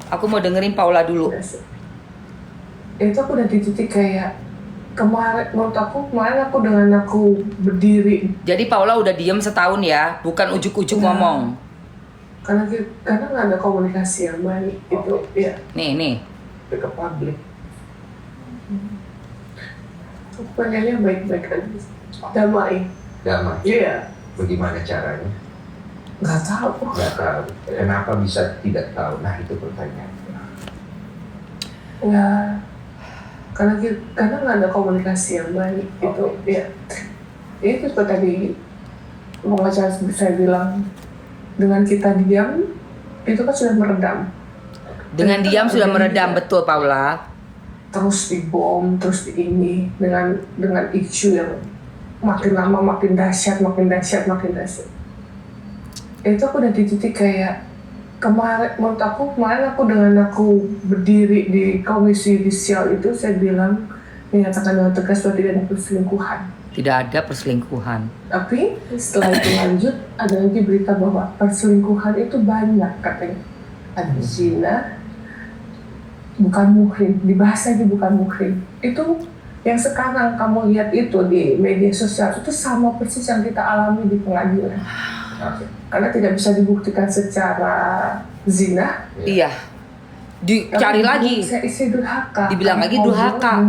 Aku mau dengerin Paula dulu. Itu aku udah di titik kayak kemarin, menurut aku kemarin aku dengan aku berdiri. Jadi Paula udah diem setahun ya, bukan ujuk-ujuk ngomong. Karena nggak ada komunikasi yang baik itu ya. Nih. Ke publik. Aku pengennya baik-baik aja, damai. Damai. Iya. Bagaimana caranya? Nggak tahu. Nggak tahu. Kenapa bisa tidak tahu? Nah itu pertanyaannya. Ya, karena nggak ada komunikasi yang baik itu ya. Itu seperti tadi pengacara saya bilang, dengan kita diam itu kan sudah meredam. Dengan diam sudah meredam, betul Paula. Terus dibom, terus di ini dengan isu yang makin lama makin dahsyat. Itu aku udah di titik kayak kemarin, menurut aku kemarin aku dengan aku berdiri di komisi yudisial itu, saya bilang menyatakan dengan tegas bahwa tidak ada perselingkuhan. Tidak ada perselingkuhan. Tapi setelah itu lanjut, ada lagi berita bahwa perselingkuhan itu banyak katanya. Ada zina, bukan muhrim, dibahas lagi bukan muhrim. Itu yang sekarang kamu lihat itu di media sosial, itu sama persis yang kita alami di pengadilan. Karena tidak bisa dibuktikan secara zina. Iya. Dicari lagi. Istri durhaka. Dibilang lagi durhaka.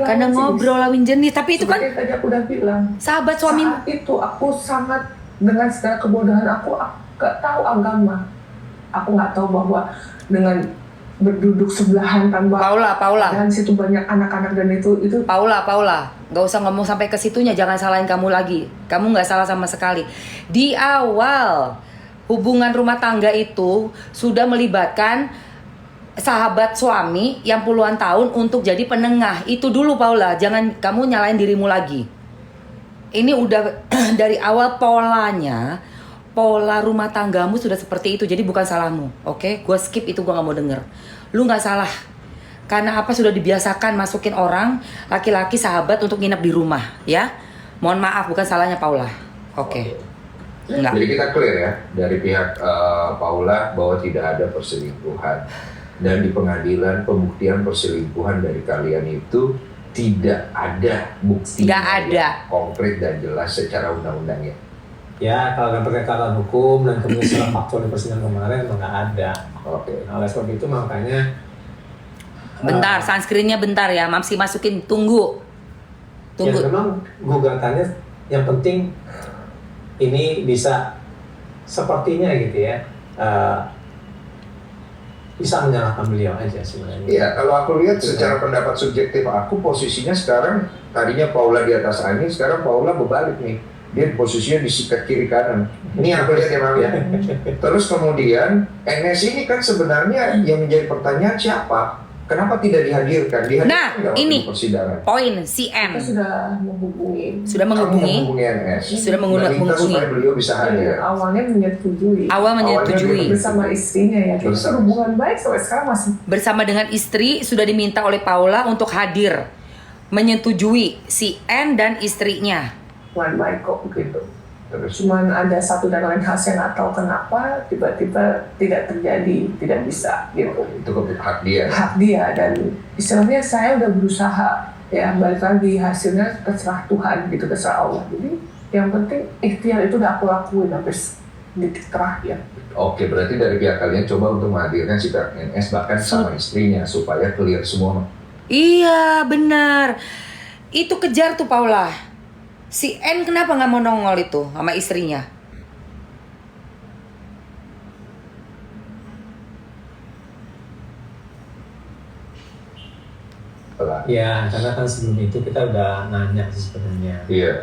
Karena ngobrol lawin jenis, tapi itu kan tadi aku udah bilang. Sahabat suami. Saat itu aku sangat dengan segala kebodohan aku gak tahu agama. Aku nggak tahu bahwa dengan berduduk sebelahan tanpa Paula. dan situ banyak anak-anak dan itu Paula, nggak usah ngomong sampai ke situnya, jangan salahin kamu lagi. Kamu nggak salah sama sekali. Di awal hubungan rumah tangga itu sudah melibatkan sahabat suami yang puluhan tahun untuk jadi penengah. Itu dulu Paula, jangan kamu nyalain dirimu lagi. Ini udah dari awal pola rumah tanggamu sudah seperti itu, jadi bukan salahmu, oke? Gue skip itu, gue nggak mau denger. Lu nggak salah, karena apa sudah dibiasakan masukin orang laki-laki sahabat untuk nginep di rumah, ya? Mohon maaf, bukan salahnya Paula, oke? Enggak. Jadi kita clear ya dari pihak Paula bahwa tidak ada perselingkuhan, dan di pengadilan pembuktian perselingkuhan dari kalian itu tidak ada bukti ada konkret dan jelas secara undang-undangnya. Ya, kalau dalam pendekatan hukum dan kemudian secara faktual di persidangan kemarin memang nggak ada. Oke. Nah, oleh sebab itu makanya bentar, sunscreennya bentar ya, Mamsi masukin, tunggu. Ya, memang gugatannya yang penting ini bisa sepertinya gitu ya, bisa menyalahkan beliau aja sebenarnya. Iya, kalau aku lihat secara pendapat subjektif aku, posisinya sekarang tadinya Paula di atas angin, sekarang Paula berbalik nih. Dia posisinya disikat kiri kanan. Ini yang aku lihat emang ya. Terus kemudian NS ini kan sebenarnya yang menjadi pertanyaan siapa? Kenapa tidak dihadirkan? Nah, ini poin si M. Kita sudah menghubungi. Sudah menghubungi NS. Sudah menghubungi. Supaya beliau bisa hadir. Awalnya menyetujui. Bersama istrinya ya. Kita hubungan baik sampai sekarang masih. Bersama dengan istri sudah diminta oleh Paula untuk hadir, menyetujui si N dan istrinya. Baik kok begitu. Cuman ada satu dan lain hal yang nggak tahu kenapa tiba-tiba tidak terjadi, tidak bisa gitu. Itu hak dia. Hak dia, dan istilahnya saya udah berusaha ya, balik lagi hasilnya terserah Tuhan gitu, terserah Allah. Jadi yang penting ikhtiar itu udah aku lakuin sampai detik terakhir. Oke, berarti dari pihak kalian coba untuk menghadirkan si NS bahkan sama istrinya supaya clear semua. Iya benar. Itu kejar tuh Paula. Si N kenapa nggak mau nongol itu sama istrinya? Ya, karena kan sebelum itu kita udah nanya sih sebenarnya. Iya.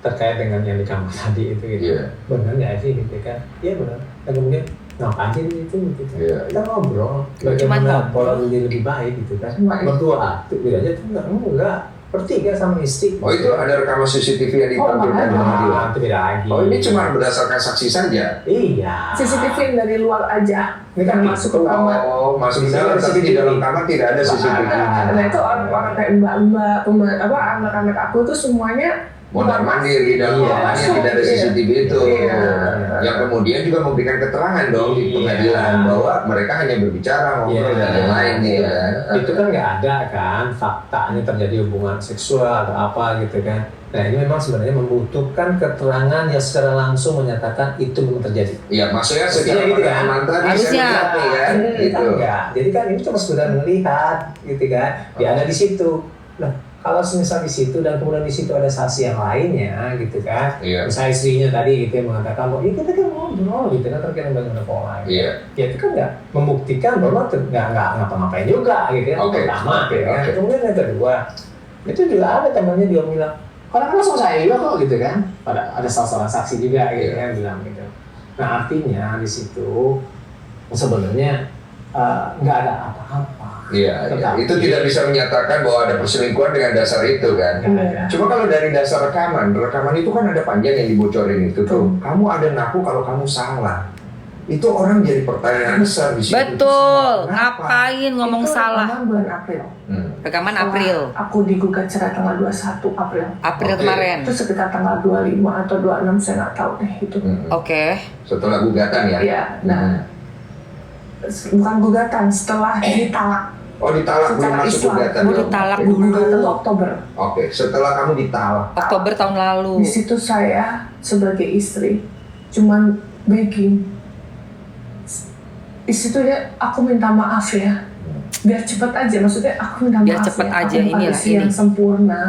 Terkait dengan yang di kamar tadi itu gitu. Iya. Benar nggak sih gitu kan? Iya benar. Dan kemudian ngapain itu gitu. Iya. Kita ngobrol bagaimana pola lebih baik gitu kan. Berdua tuh aja tuh enggak. Bertiga sama istri. Oh, itu ada rekaman CCTV yang ditampilkan di pengadilan. Itu beda lagi. Oh, ini cuma berdasarkan saksi saja. Iya. CCTV dari luar aja. Ini kan masuk ke kamar. Oh, masuk di dalam, tapi di dalam kamar tidak ada CCTV. Nah itu orang-orang kayak mbak-mbak, anak-anak aku tuh semuanya mondar-mandir di dalam ruangannya tidak ada CCTV itu. Yang kemudian juga memberikan keterangan dong di pengadilan bahwa mereka hanya berbicara ngobrol dan lain-lain gitu kan. Itu kan nggak ada kan faktanya terjadi hubungan seksual atau apa gitu kan. Nah ini memang sebenarnya membutuhkan keterangan yang secara langsung menyatakan itu belum terjadi. Iya, maksudnya secara gitu kan? pengalaman tadi Harusnya. saya melihat nih kan, gitu. Enggak. Jadi kan ini cuma sekedar melihat gitu kan. Dia ada di situ. Nah, kalau misal di situ dan kemudian di situ ada saksi yang lainnya gitu kan. Iya. Misalnya istrinya tadi gitu yang mengatakan bahwa kita kan ngobrol gitu kan terkait dengan pola. Iya. Ya itu kan nggak membuktikan bahwa nggak ngapa-ngapain juga gitu ya. Oke. Pertama Oke, gitu kan. oke. Kemudian yang kedua itu juga ada temannya dia bilang orang kan sama saya juga kok gitu kan. Ada salah seorang saksi juga gitu kan bilang gitu. Nah artinya di situ sebenarnya nggak ada apa-apa. Iya, itu tidak bisa menyatakan bahwa ada perselingkuhan dengan dasar itu kan. Cuma kalau dari dasar rekaman itu kan ada panjang yang dibocorin itu tuh. Kamu ada ngaku kalau kamu salah. Itu orang jadi pertanyaan besar di situ. Betul. Kenapa? Ngapain ngomong Itu salah? rekaman bulan April. Rekaman Setelah April. Aku digugat cerai tanggal 21 April. April Oke. kemarin. Itu sekitar tanggal 25 atau 26 saya nggak tahu deh itu. Oke. Setelah gugatan ya? Iya. Nah, bukan gugatan, setelah ditalak. Oh ditalak belum Secara masuk Islam. gugatan. Oh, belum? ditalak Itu gugatan dulu. Oktober. Oke, setelah kamu ditalak. Oktober tahun lalu. Di situ saya sebagai istri cuman begging. Di situ ya aku minta maaf ya. Biar cepet aja, maksudnya aku minta Biar maaf cepet ya. aja, Aku bukan inilah istri ini. yang sempurna.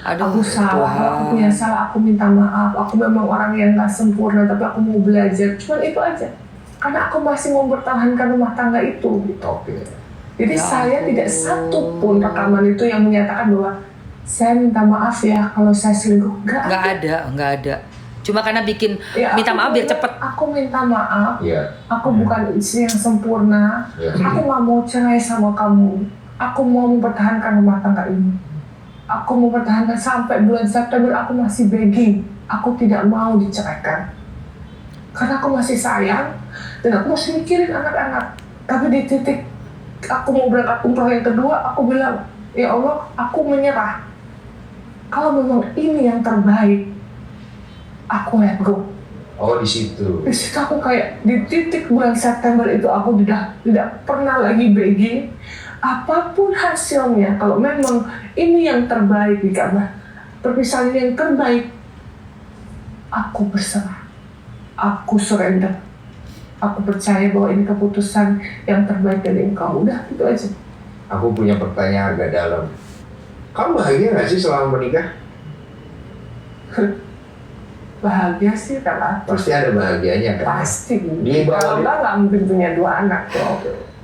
Aduh, Aku salah, Tuhan. aku punya salah, aku minta maaf. Aku memang orang yang gak sempurna, tapi aku mau belajar. Cuman itu aja. Karena aku masih mau mempertahankan rumah tangga itu. Gitu. Oke. Jadi Ya saya ampun. tidak satu pun rekaman itu yang menyatakan bahwa saya minta maaf ya kalau saya selingkuh. Nggak ada. Cuma karena bikin Ya, minta aku maaf biar bilang, cepet. Aku minta maaf. Iya. Aku bukan istri yang sempurna. Iya. Aku gak mau cerai sama kamu. Aku mau mempertahankan rumah tangga ini. Aku mau mempertahankan sampai bulan September. Aku masih begging. Aku tidak mau diceraikan. Karena aku masih sayang. Dan aku masih mikirin anak-anak. Tapi di titik aku mau berangkat umroh yang kedua, aku bilang, ya Allah, aku menyerah. Kalau memang ini yang terbaik, aku let go. Oh di situ. Di situ aku kayak di titik bulan September itu aku tidak pernah lagi begging. Apapun hasilnya, kalau memang ini yang terbaik di Ka'bah, perpisahan ini yang terbaik, aku berserah. Aku surrender. Aku percaya bahwa ini keputusan yang terbaik dari engkau. Udah, itu aja. Aku punya pertanyaan agak dalam. Kamu bahagia nggak sih selama menikah? Bahagia sih relatif. Pasti ada bahagianya kan? Pasti. Di bawah Kalau nggak mungkin punya 2 anak.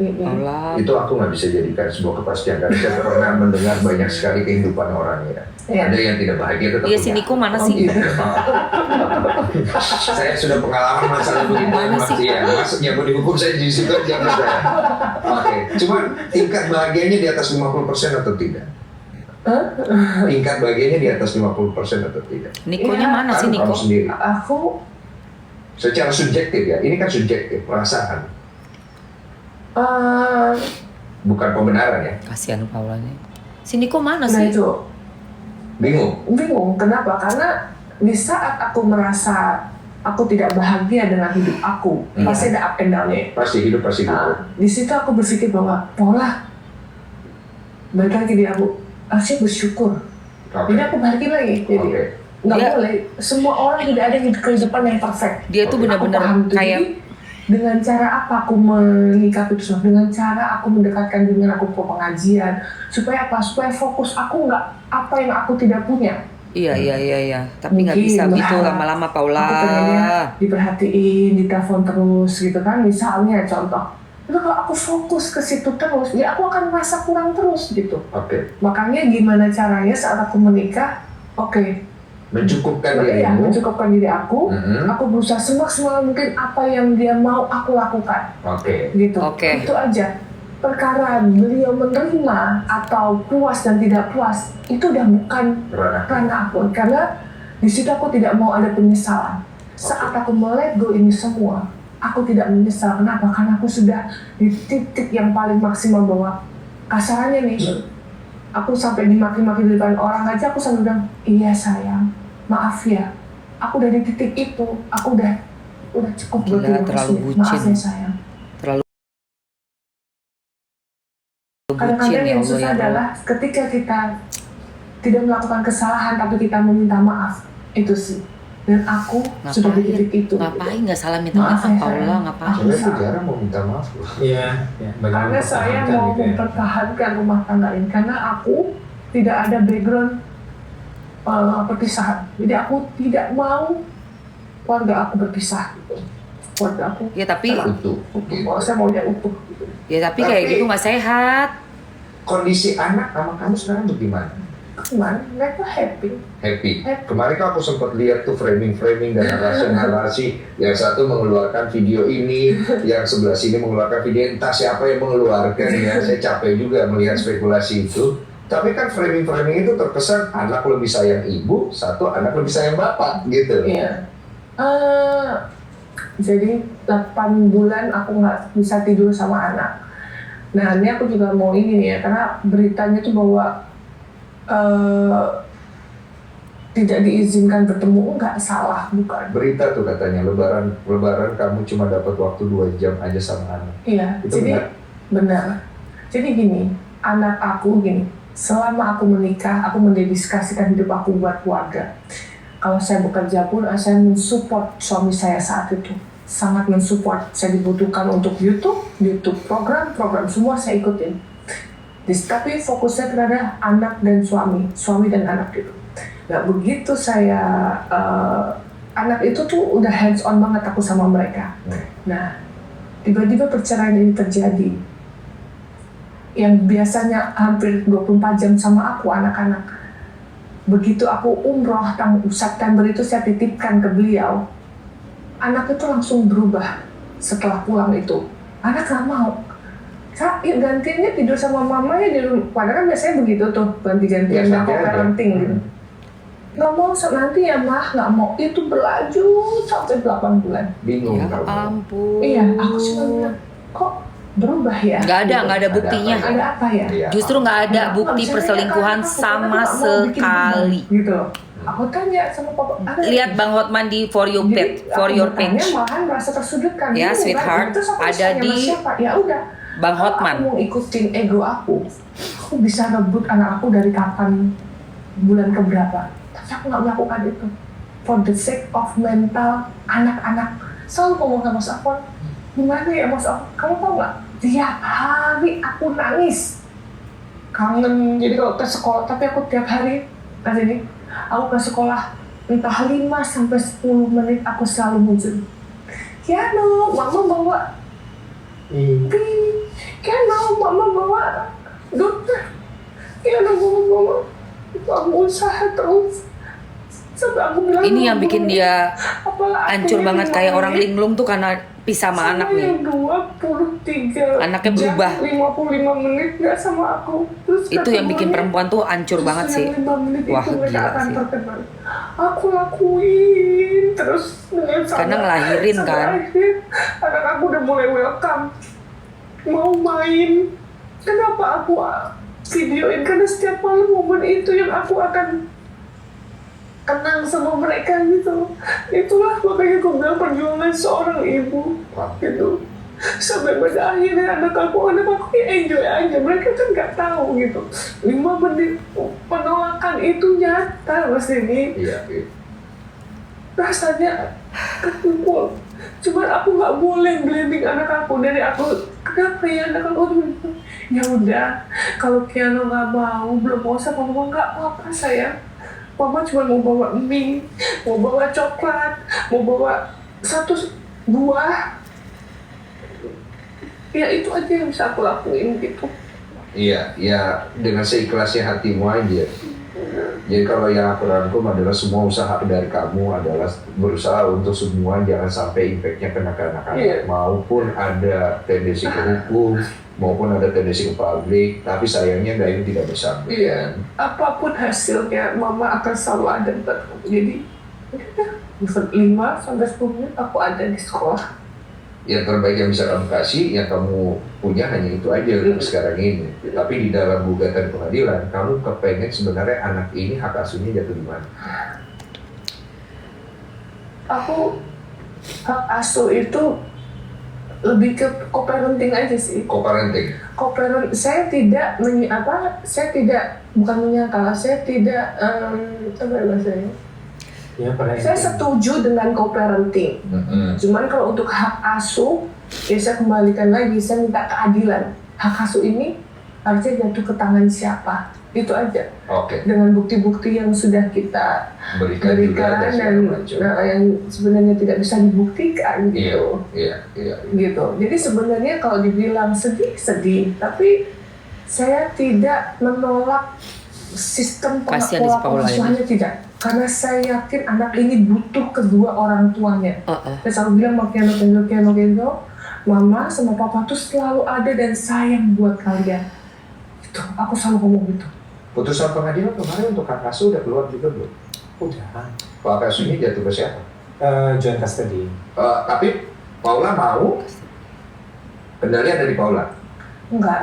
Allah. Itu aku nggak bisa jadikan sebuah kepastian karena saya pernah mendengar banyak sekali kehidupan orang ya. Iya. Ada yang tidak bahagia tetap Iya punya. si Niko mana Oh, sih? gitu. Saya sudah pengalaman masalah begitu. Mana sih? Iya, maksudnya mau dihukum saya di situ jangan saya. Oke, cuma tingkat bahagianya di atas 50% atau tidak? Tingkat bahagianya di atas 50% atau tidak? Nikonya Iya. mana sih Kamu Niko? sendiri. Aku Secara subjektif ya, ini kan subjektif, perasaan. Bukan pembenaran ya. Kasihan Paula nih. Si Niko mana nah sih? itu Bingung. kenapa? Karena di saat aku merasa aku tidak bahagia dengan hidup aku, pasti ada up and down-nya. Pasti hidup pasti gitu. Di situ aku berpikir bahwa pola balik lagi di aku harusnya bersyukur. Oke. Jadi aku balikin lagi. Jadi Oke. nggak Dia- boleh. Semua orang tidak ada kehidupan yang perfect. Dia tuh Oke. Aku benar-benar paham itu. kayak Jadi, dengan cara apa aku menyikapi itu semua? Dengan cara aku mendekatkan dengan aku ke pengajian. Supaya apa? Supaya fokus aku nggak apa yang aku tidak punya. iya. Tapi nggak Mungkin bisa gitu berharap lama-lama Paula. Aku pengennya diperhatiin, ditelepon terus gitu kan. Misalnya contoh. Itu kalau aku fokus ke situ terus, ya aku akan merasa kurang terus gitu. Oke. Makanya gimana caranya saat aku menikah? Oke, Mencukupkan ya, dirimu. mencukupkan diri aku. Mhm. Aku berusaha semaksimal mungkin apa yang dia mau aku lakukan. Oke. Gitu. Oke. Itu aja. Perkara beliau menerima atau puas dan tidak puas itu udah bukan Ranah. ranah aku, karena di situ aku tidak mau ada penyesalan. Saat aku let go ini semua, aku tidak menyesal. Kenapa? Karena aku sudah di titik yang paling maksimal bahwa kasarannya nih, aku sampai dimaki-maki di depan orang aja aku sampai bilang iya sayang, maaf ya, aku dari titik itu, aku udah cukup Gila, berterima terlalu kasih. bucin. Maaf ya sayang. Terlalu Kadang-kadang bucin ya yang Allah susah ya Rob. adalah ketika kita tidak melakukan kesalahan tapi kita meminta maaf, itu sih. Dan aku sudah di titik itu. Ngapain nggak salah minta Maaf maaf ya, Paula, sayang. ngapain? Cewek tuh jarang mau minta maaf loh. Iya, ya, bagaimana Karena saya mempertahankan mau gitu ya. mempertahankan rumah tangga ini, karena aku tidak ada background perpisahan. Jadi aku tidak mau keluarga aku berpisah gitu. Keluarga aku Ya tapi Utuh. Kalau saya maunya utuh gitu. tapi kayak Tapi- gitu nggak sehat. Kondisi anak sama kamu sekarang bagaimana? Cuman mereka happy. Happy. Kemarin kan aku sempat lihat tuh framing-framing dan narasi-narasi. Yang satu mengeluarkan video ini, yang sebelah sini mengeluarkan video, entah siapa yang mengeluarkan ya. Saya capek juga melihat spekulasi itu. Tapi kan framing-framing itu terkesan anak lebih sayang ibu, satu anak lebih sayang bapak gitu. Iya. Jadi 8 bulan aku nggak bisa tidur sama anak. Nah ini aku juga mau ini nih ya, karena beritanya tuh bahwa tidak diizinkan bertemu, nggak salah bukan? Berita tuh katanya lebaran kamu cuma dapat waktu 2 jam aja sama anak. Iya. Itu Jadi benar. Jadi gini, anak aku gini. Selama aku menikah, aku mendedikasikan hidup aku buat keluarga. Kalau saya bekerja pun, saya mensupport suami saya saat itu. Sangat mensupport. Saya dibutuhkan untuk YouTube program semua saya ikutin. Tapi fokusnya terhadap anak dan suami dan anak itu. Nah begitu saya, anak itu tuh udah hands on banget aku sama mereka. Nah tiba-tiba perceraian ini terjadi. Yang biasanya hampir 24 jam sama aku, anak-anak. Begitu aku umroh September itu saya titipkan ke beliau, anak itu langsung berubah setelah pulang itu. Anak gak mau. Kak, gantiannya tidur sama mamanya di rumah. Padahal kan biasanya begitu tuh, ganti-gantian dan parenting gitu. Gak mau, nanti ya mah, gak mau. Itu berlanjut sampai 8 bulan. Bingung Ya kamu. ampun. Iya, aku cuma bilang, kok berubah ya? Nggak ada buktinya. Ada apa ya? Iya. Justru nggak ada Nah, bukti misalnya perselingkuhan kan aku sama nggak mau bikin sekali. beban, gitu. Aku tanya sama papa, ada Lihat Bang Hotman di For Your Jadi, Page, For aku Your bertanya, Page. malahan merasa tersudutkan. Ya, Bingung, sweetheart, kan? Terus aku ada tanya sama di siapa? Ya udah. Bang Kalau Hotman. aku mau ikutin ego aku bisa rebut anak aku dari kapan, bulan keberapa. Tapi aku nggak melakukan itu. For the sake of mental anak-anak. Selalu ngomong sama Mas Afon, gimana ya Mas Afon? Kamu tau nggak? Tiap hari aku nangis. Kangen, jadi kalau ke sekolah, tapi aku tiap hari, ini, aku ke sekolah, entah 5-10 menit aku selalu muncul. Kiano, mama bawa Kiano, mama bawa dokter. Kiano, mama bawa. Itu aku usaha terus. Sampai aku bilang, Ini yang bikin dia apalah aku hancur ini banget kayak orang dimarahin. linglung tuh karena pisah sama anak nih. 23 Anaknya berubah. jam, 55 menit gak sama aku. Terus Itu yang bikin ketemuannya, perempuan tuh hancur banget sih. 5 menit Wah, itu mereka gila akan sih. terkenal. Aku lakuin terus dengan sabar. Karena ngelahirin Sampai kan. akhir, anak aku udah mulai welcome, mau main. Kenapa aku videoin? Karena setiap malam momen itu yang aku akan kenang sama mereka gitu. Itulah makanya aku bilang perjuangan seorang ibu gitu. Sampai pada akhirnya anak aku ya enjoy aja. Mereka kan nggak tahu gitu. 5 menit penolakan itu nyata Mas ini. Iya. Rasanya kekumpul. Cuman aku nggak boleh blaming anak aku. Dari aku, kenapa ya anak aku? Ya udah, kalau Kiano nggak mau, belum mau sama mama, nggak apa-apa sayang. Mama cuma mau bawa mie, mau bawa coklat, mau bawa 1 buah. Ya itu aja yang bisa aku lakuin gitu. Iya, ya dengan seikhlasnya hatimu aja. Jadi kalau yang aku rangkum adalah semua usaha dari kamu adalah berusaha untuk semua jangan sampai impactnya kena ke anak-anak, Iya. maupun ada tendensi ke hukum, maupun ada tendensi ke publik, tapi sayangnya ini tidak bersama. Iya. Apapun hasilnya, mama akan selalu ada buat kamu. Jadi, udah, 5-10 menit aku ada di sekolah. Yang terbaik yang bisa kamu kasih, yang kamu punya hanya itu aja untuk sekarang ini. Tapi di dalam gugatan pengadilan, kamu kepengen sebenarnya anak ini hak asuhnya jatuh di mana? aku hak asuh itu lebih ke co-parenting aja sih. Co-parenting. Saya tidak bukan menyangkal, saya tidak apa ya bahasanya? Ya, pada Saya intinya. setuju dengan co-parenting. Cuman kalau untuk hak asuh, ya saya kembalikan lagi, saya minta keadilan. Hak asuh ini harusnya jatuh ke tangan siapa? Itu aja. Oke. Dengan bukti-bukti yang sudah kita Berikan juga ada dan segala macam. yang sebenarnya tidak bisa dibuktikan gitu. Iya. Gitu. Jadi sebenarnya kalau dibilang sedih, tapi saya tidak menolak sistem Kasihan si pola Paula ini. pengasuhannya, tidak. Karena saya yakin anak ini butuh kedua orang tuanya. Saya selalu bilang Keno, mama sama papa tuh selalu ada dan sayang buat kalian. Itu, aku selalu ngomong gitu. Putusan pengadilan kemarin untuk hak asuh udah keluar juga belum? Udah. Hak asuh ini jatuh ke siapa? Joint custody. Tapi Paula mau kendalian dari Paula. Enggak,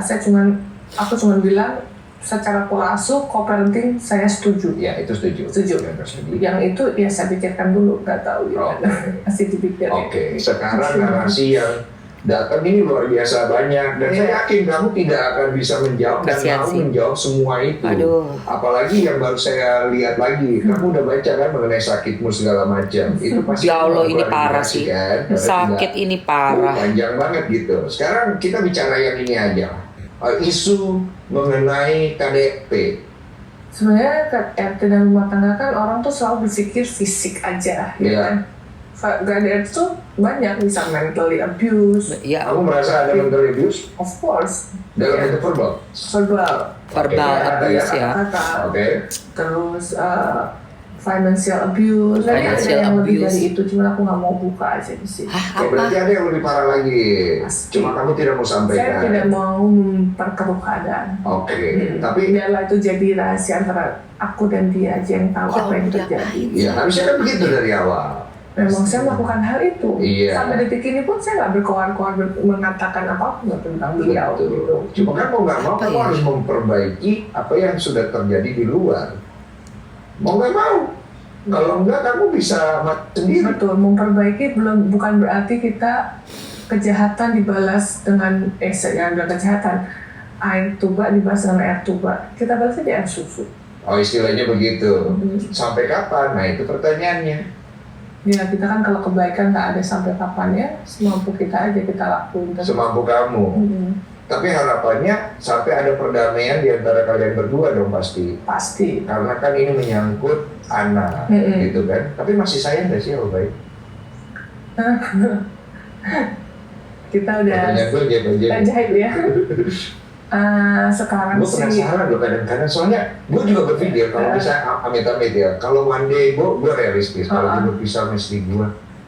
aku cuman bilang secara pola asuh, co-parenting saya setuju. Ya itu setuju. Setuju. Yang itu ya saya pikirkan dulu, nggak tahu gimana. Masih dipikirin. Oke, sekarang narasi yang datang ini luar biasa banyak dan saya yakin kamu tidak akan bisa menjawab dan Kasihan mau sih. menjawab semua itu. Aduh. Apalagi yang baru saya lihat lagi, kamu udah baca kan mengenai sakitmu segala macam. Itu pasti Ya Allah, ini luar parah biasa sih. kan? Karena Sakit tidak- ini parah. Panjang banget gitu. Sekarang kita bicara yang ini aja. Isu mengenai KDP. Sebenarnya RT dan rumah tangga kan orang tuh selalu berpikir fisik aja, ya Iya. kan? KDR tuh banyak, bisa mentally abuse, Ya, Kamu merasa ada mental abuse of course, dalam ya, bentuk verbal? verbal, verbal Oke, ada abuse ya. ya. kata, Oke. terus financial abuse, nanti ada Financial yang lebih abuse. dari itu, cuma aku nggak mau buka aja di sini. Hah, Oh, berarti apa? ada yang lebih parah lagi. Pasti. Cuma kamu tidak mau Saya sampaikan. tidak mau memperkeruh keadaan. Oke, tapi Biarlah itu jadi rahasia antara aku dan dia aja yang tahu Ya apa yang udah, terjadi. ya harusnya kan begitu dari awal. Memang saya melakukan hal itu. Iya. Sampai detik ini pun saya nggak berkoar-koar mengatakan apapun tentang beliau. Betul. Gitu. Cuma kan mau nggak mau Apa kamu ya? harus memperbaiki apa yang sudah terjadi di luar. Mau nggak mau. Kalau enggak kamu bisa mati sendiri. Betul, memperbaiki bukan berarti kita kejahatan dibalas dengan yang ada kejahatan. Air tuba dibalas dengan air tuba. Kita balas aja air susu. Oh istilahnya begitu. Sampai kapan? Nah itu pertanyaannya. Ya kita kan kalau kebaikan nggak ada sampai kapan ya, semampu kita aja kita lakuin. Semampu kamu. Tapi harapannya sampai ada perdamaian di antara kalian berdua dong pasti. Pasti. Karena kan ini menyangkut anak, gitu kan. Tapi masih sayang nggak sih Om Baik? Kita udah Pertanyaan gue aja. ajaib ya. Sekarang Gue sih penasaran loh kadang-kadang. Soalnya gue juga berpikir kalau misalnya amit-amit ya. Kalau one day gue realistis. Kalau gue berpisah sama istri gue.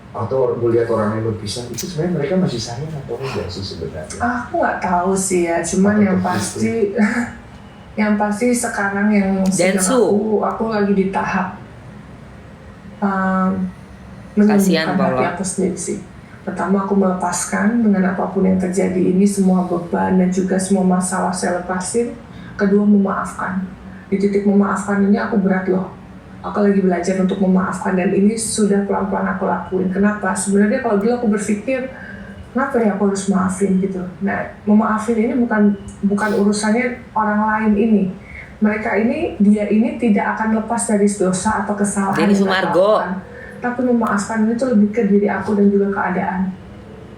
Atau gue lihat orang yang berpisah. Itu sebenarnya mereka masih sayang atau enggak sih sebenarnya? aku nggak tahu sih ya. Cuman Apa yang tuh? pasti yang pasti sekarang yang sedang Densu. aku lagi di tahap Kasihan, menyembuhkan hati Paula. aku sendiri sih. Pertama aku melepaskan dengan apapun yang terjadi ini, semua beban dan juga semua masalah saya lepasin. Kedua memaafkan. Di titik memaafkan ini aku berat loh. Aku lagi belajar untuk memaafkan dan ini sudah pelan-pelan aku lakuin. Kenapa? Sebenarnya kalau dulu aku berpikir kenapa ya aku harus maafin gitu. Nah, memaafin ini bukan urusannya orang lain ini. Mereka dia ini tidak akan lepas dari dosa atau kesalahan Denny yang Sumargo. mereka lakukan. Tapi memaafkan itu lebih ke diri aku dan juga keadaan.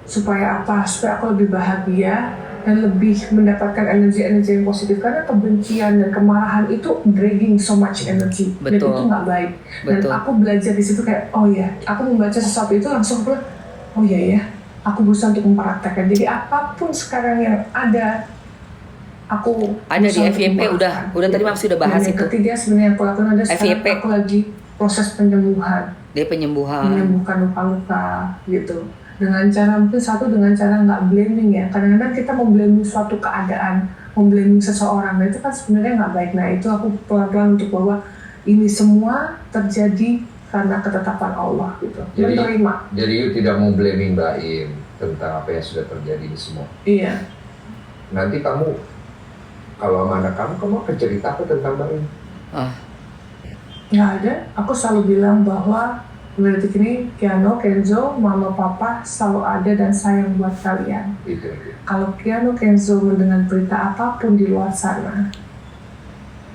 Supaya apa? Supaya aku lebih bahagia dan lebih mendapatkan energi-energi yang positif. Karena kebencian dan kemarahan itu dragging so much energy. Dan Betul. itu nggak baik. Dan Betul. aku belajar di situ kayak, oh ya, aku membaca sesuatu itu langsung bilang, oh iya ya, aku berusaha untuk mempraktekkan. Jadi apapun sekarang yang ada, aku Ada di berusaha untuk FYP memaafkan. udah tadi Mam sudah bahas Dan yang itu. ketiga sebenarnya yang aku lakukan ada sekarang FYP. aku lagi proses penyembuhan, Dia penyembuhan. menyembuhkan luka-luka gitu. Dengan cara mungkin dengan cara nggak blaming ya. Kadang-kadang kita memblaming suatu keadaan, memblaming seseorang, nah itu kan sebenarnya nggak baik. Nah itu aku pelan-pelan untuk bahwa ini semua terjadi karena ketetapan Allah gitu. Menerima. Jadi you tidak mau blaming Mbak Im tentang apa yang sudah terjadi ini semua. Iya. Nanti kamu kalau sama anak kamu akan cerita apa tentang Mbak Im? Nggak ada. Aku selalu bilang bahwa berarti ini Keanu, Kenzo, mama papa selalu ada dan sayang buat kalian. Itu. Kalau Keanu, Kenzo mendengar berita apapun di luar sana,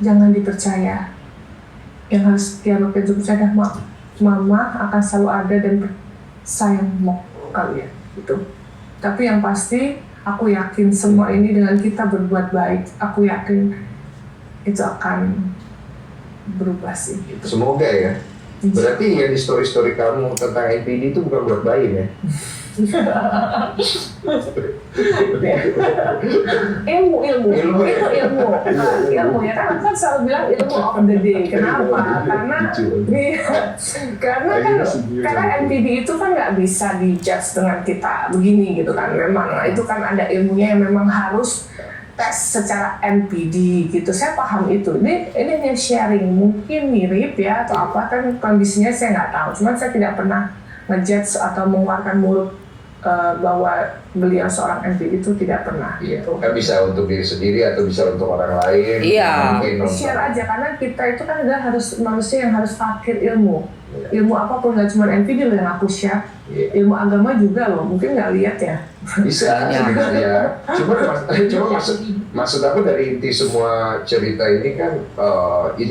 jangan dipercaya. Yang harus Keanu, Kenzo percaya, mama akan selalu ada dan sayang mau kalian. Itu. Tapi yang pasti, aku yakin semua ini dengan kita berbuat baik, aku yakin itu akan berubah sih. Gitu. Semoga ya. Berarti yang di story-story kamu tentang NPD itu bukan buat bayi ya? ilmu itu ilmu ya kan aku kan selalu bilang ilmu of the day. Kenapa? Karena NPD itu kan nggak bisa dijudge dengan kita begini gitu kan. Memang itu kan ada ilmunya yang memang harus tes secara NPD gitu. Saya paham itu. Ini hanya sharing, mungkin mirip ya atau apa kan kondisinya saya nggak tahu. Cuman saya tidak pernah ngejudge atau mengeluarkan mulut bahwa beliau seorang NPD itu tidak pernah. Iya. Gitu. Kan bisa untuk diri sendiri atau bisa untuk orang lain. Iya. Share aja karena kita itu kan adalah harus manusia yang harus fakir ilmu. Ilmu apapun, nggak cuma NPD loh yang aku share. Ilmu agama juga loh, mungkin nggak lihat ya. Bisa ya. Cuma maksud aku dari inti semua cerita ini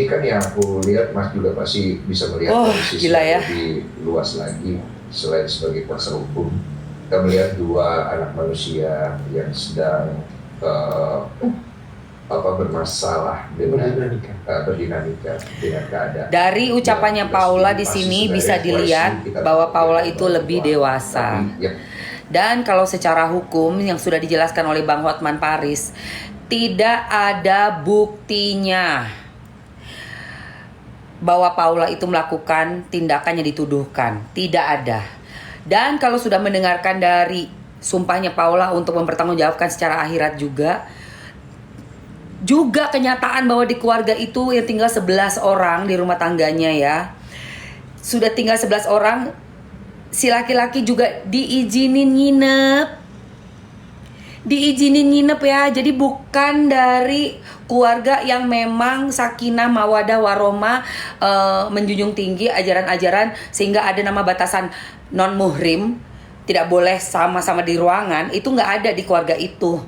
kan yang aku lihat Mas juga pasti bisa melihat dari sisi gila ya. lebih luas lagi selain sebagai kuasa hukum. Kita melihat dua anak manusia yang sedang bermasalah dengan berdinamika dengan keadaan. Dari ucapannya Paula di sini bisa dilihat bahwa Paula itu lebih dewasa. Dan kalau secara hukum yang sudah dijelaskan oleh Bang Hotman Paris, tidak ada buktinya bahwa Paula itu melakukan tindakan yang dituduhkan. Tidak ada. Dan kalau sudah mendengarkan dari sumpahnya Paula untuk mempertanggungjawabkan secara akhirat juga kenyataan bahwa di keluarga itu yang tinggal 11 orang di rumah tangganya ya. Sudah tinggal 11 orang, si laki-laki juga diizinin nginep ya. Jadi bukan dari keluarga yang memang sakinah mawadah warahmah, menjunjung tinggi ajaran-ajaran sehingga ada nama batasan non muhrim, tidak boleh sama-sama di ruangan. Itu nggak ada di keluarga itu.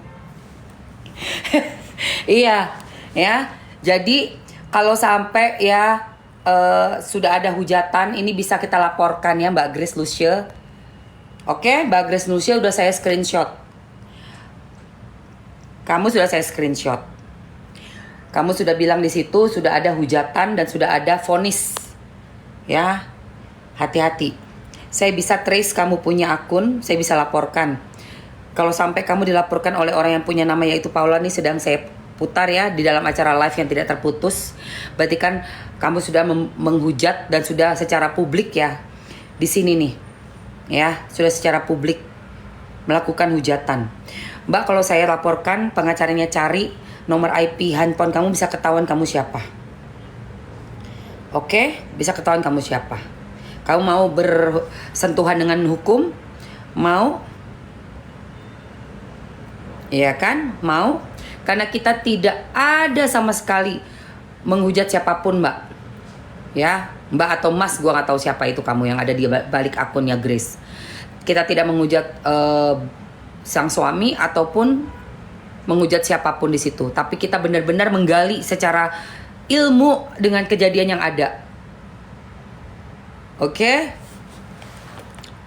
Iya ya. Jadi kalau sampai ya sudah ada hujatan, ini bisa kita laporkan ya Mbak Grace Lucia. Oke, Mbak Grace Lucia udah saya screenshot. Kamu sudah saya screenshot. Kamu sudah bilang di situ sudah ada hujatan dan sudah ada vonis. Ya. Hati-hati. Saya bisa trace kamu punya akun, saya bisa laporkan. Kalau sampai kamu dilaporkan oleh orang yang punya nama yaitu Paula, nih sedang saya putar ya di dalam acara live yang tidak terputus. Berarti kan kamu sudah menghujat dan sudah secara publik ya di sini nih. Ya, sudah secara publik melakukan hujatan. Mbak, kalau saya laporkan, pengacaranya cari nomor IP handphone kamu, bisa ketahuan kamu siapa. Oke, bisa ketahuan kamu siapa. Kamu mau bersentuhan dengan hukum? Mau? Iya kan? Mau? Karena kita tidak ada sama sekali menghujat siapapun, Mbak. Ya, Mbak atau Mas, gua nggak tahu siapa itu kamu yang ada di balik akunnya Grace. Kita tidak menghujat sang suami ataupun menghujat siapapun di situ. Tapi kita benar-benar menggali secara ilmu dengan kejadian yang ada. Oke?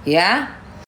Ya.